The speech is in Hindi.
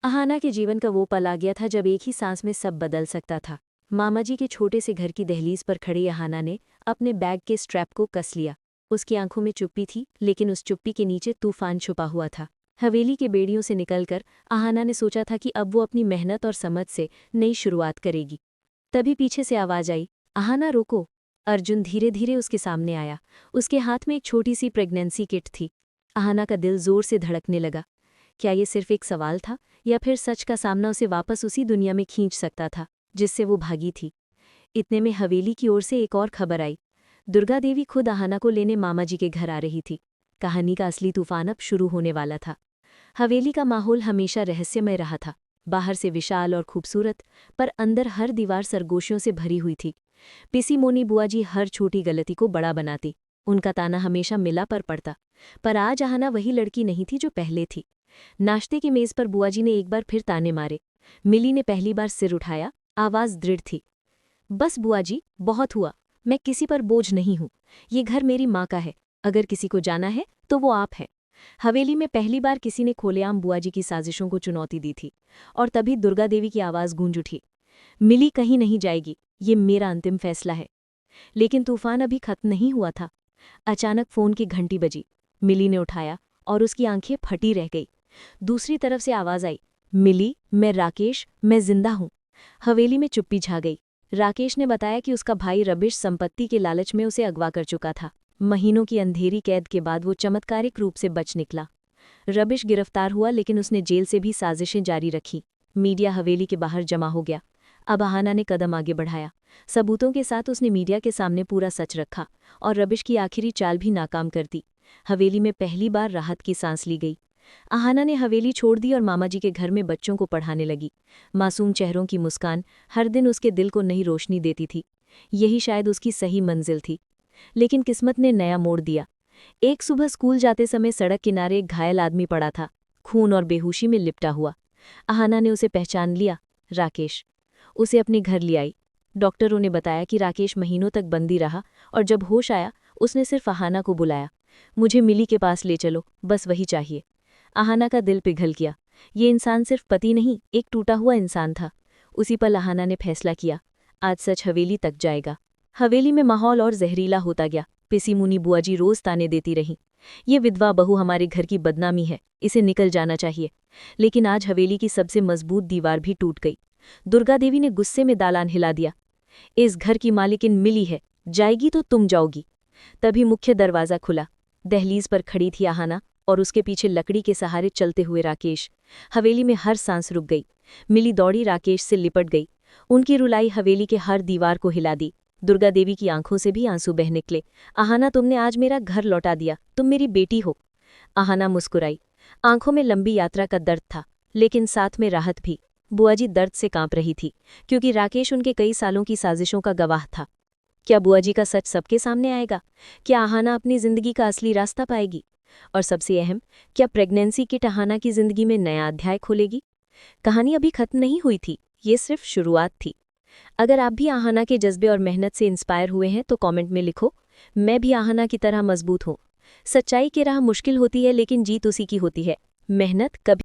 अहाना के जीवन का वो पल आ गया था जब एक ही सांस में सब बदल सकता था। मामा जी के छोटे से घर की दहलीज पर खड़ी अहाना ने अपने बैग के स्ट्रैप को कस लिया। उसकी आंखों में चुप्पी थी, लेकिन उस चुप्पी के नीचे तूफान छुपा हुआ था। हवेली के बेड़ियों से निकलकर अहाना ने सोचा था कि अब वो अपनी मेहनत और समझ से नई शुरुआत करेगी। तभी पीछे से आवाज आई, अहाना रोको। अर्जुन धीरे धीरे उसके सामने आया। उसके हाथ में एक छोटी सी प्रेगनेंसी किट थी। अहाना का दिल जोर से धड़कने लगा। क्या ये सिर्फ एक सवाल था, या फिर सच का सामना उसे वापस उसी दुनिया में खींच सकता था जिससे वो भागी थी। इतने में हवेली की ओर से एक और खबर आई। दुर्गा देवी खुद अहाना को लेने मामा जी के घर आ रही थी। कहानी का असली तूफान अब शुरू होने वाला था। हवेली का माहौल हमेशा रहस्यमय रहा था। बाहर से विशाल और खूबसूरत, पर अंदर हर दीवार सरगोशियों से भरी हुई थी। पिसी मोनी बुआ जी हर छोटी गलती को बड़ा बनाती। उनका ताना हमेशा मिला पर पड़ता। पर आज अहाना वही लड़की नहीं थी जो पहले थी। नाश्ते की मेज पर बुआ जी ने एक बार फिर ताने मारे। मिली ने पहली बार सिर उठाया। आवाज दृढ़ थी। बस बुआ जी, बहुत हुआ। मैं किसी पर बोझ नहीं हूं। ये घर मेरी माँ का है। अगर किसी को जाना है तो वो आप है। हवेली में पहली बार किसी ने खुलेआम बुआ जी की साजिशों को चुनौती दी थी। और तभी दुर्गा देवी की आवाज गूंज उठी। मिली कहीं नहीं जाएगी, ये मेरा अंतिम फैसला है। लेकिन तूफान अभी खत्म नहीं हुआ था। अचानक फोन की घंटी बजी। मिली ने उठाया और उसकी आंखें फटी रह गई। दूसरी तरफ से आवाज आई, मिली, मैं राकेश, मैं जिंदा हूं। हवेली में चुप्पी छा गई। राकेश ने बताया कि उसका भाई रबिश संपत्ति के लालच में उसे अगवा कर चुका था। महीनों की अंधेरी कैद के बाद वो चमत्कारिक रूप से बच निकला। रबिश गिरफ्तार हुआ, लेकिन उसने जेल से भी साजिशें जारी रखी। मीडिया हवेली के बाहर जमा हो गया। अब अहाना ने कदम आगे बढ़ाया। सबूतों के साथ उसने मीडिया के सामने पूरा सच रखा और रबिश की आखिरी चाल भी नाकाम कर दी। हवेली में पहली बार राहत की सांस ली गई। अहाना ने हवेली छोड़ दी और मामा जी के घर में बच्चों को पढ़ाने लगी। मासूम चेहरों की मुस्कान हर दिन उसके दिल को नई रोशनी देती थी। यही शायद उसकी सही मंजिल थी। लेकिन किस्मत ने नया मोड़ दिया। एक सुबह स्कूल जाते समय सड़क किनारे एक घायल आदमी पड़ा था, खून और बेहोशी में लिपटा हुआ। अहाना ने उसे पहचान लिया, राकेश। उसे अपने घर ले आई। डॉक्टरों ने बताया कि राकेश महीनों तक बंदी रहा, और जब होश आया उसने सिर्फ अहाना को बुलाया। मुझे मिली के पास ले चलो, बस वही चाहिए। अहाना का दिल पिघल गया। ये इंसान सिर्फ पति नहीं, एक टूटा हुआ इंसान था। उसी पल अहाना ने फैसला किया, आज सच हवेली तक जाएगा। हवेली में माहौल और जहरीला होता गया। पिसी मुनी बुआ जी रोज ताने देती रहीं। ये विधवा बहू हमारे घर की बदनामी है, इसे निकल जाना चाहिए। लेकिन आज हवेली की सबसे मजबूत दीवार भी टूट गई। दुर्गा देवी ने गुस्से में दालान हिला दिया। इस घर की मालिकिन मिली है, जाएगी तो तुम जाओगी। तभी मुख्य दरवाजा खुला। दहलीज पर खड़ी थी अहाना और उसके पीछे लकड़ी के सहारे चलते हुए राकेश। हवेली में हर सांस रुक गई। मिली दौड़ी राकेश से लिपट गई। उनकी रुलाई हवेली के हर दीवार को हिला दी। दुर्गा देवी की आंखों से भी आंसू बह निकले। अहाना, तुमने आज मेरा घर लौटा दिया, तुम मेरी बेटी हो। अहाना मुस्कुराई। आंखों में लंबी यात्रा का दर्द था, लेकिन साथ में राहत भी। बुआ जी दर्द से कांप रही थी, क्योंकि राकेश उनके कई सालों की साजिशों का गवाह था। क्या बुआ जी का सच सबके सामने आएगा? क्या अहाना अपनी जिंदगी का असली रास्ता पाएगी? और सबसे अहम, क्या प्रेगनेंसी किट अहाना की जिंदगी में नया अध्याय खोलेगी? कहानी अभी खत्म नहीं हुई थी, ये सिर्फ शुरुआत थी। अगर आप भी अहाना के जज्बे और मेहनत से इंस्पायर हुए हैं तो कमेंट में लिखो, मैं भी अहाना की तरह मजबूत हूँ। सच्चाई की राह मुश्किल होती है, लेकिन जीत उसी की होती है। मेहनत कभी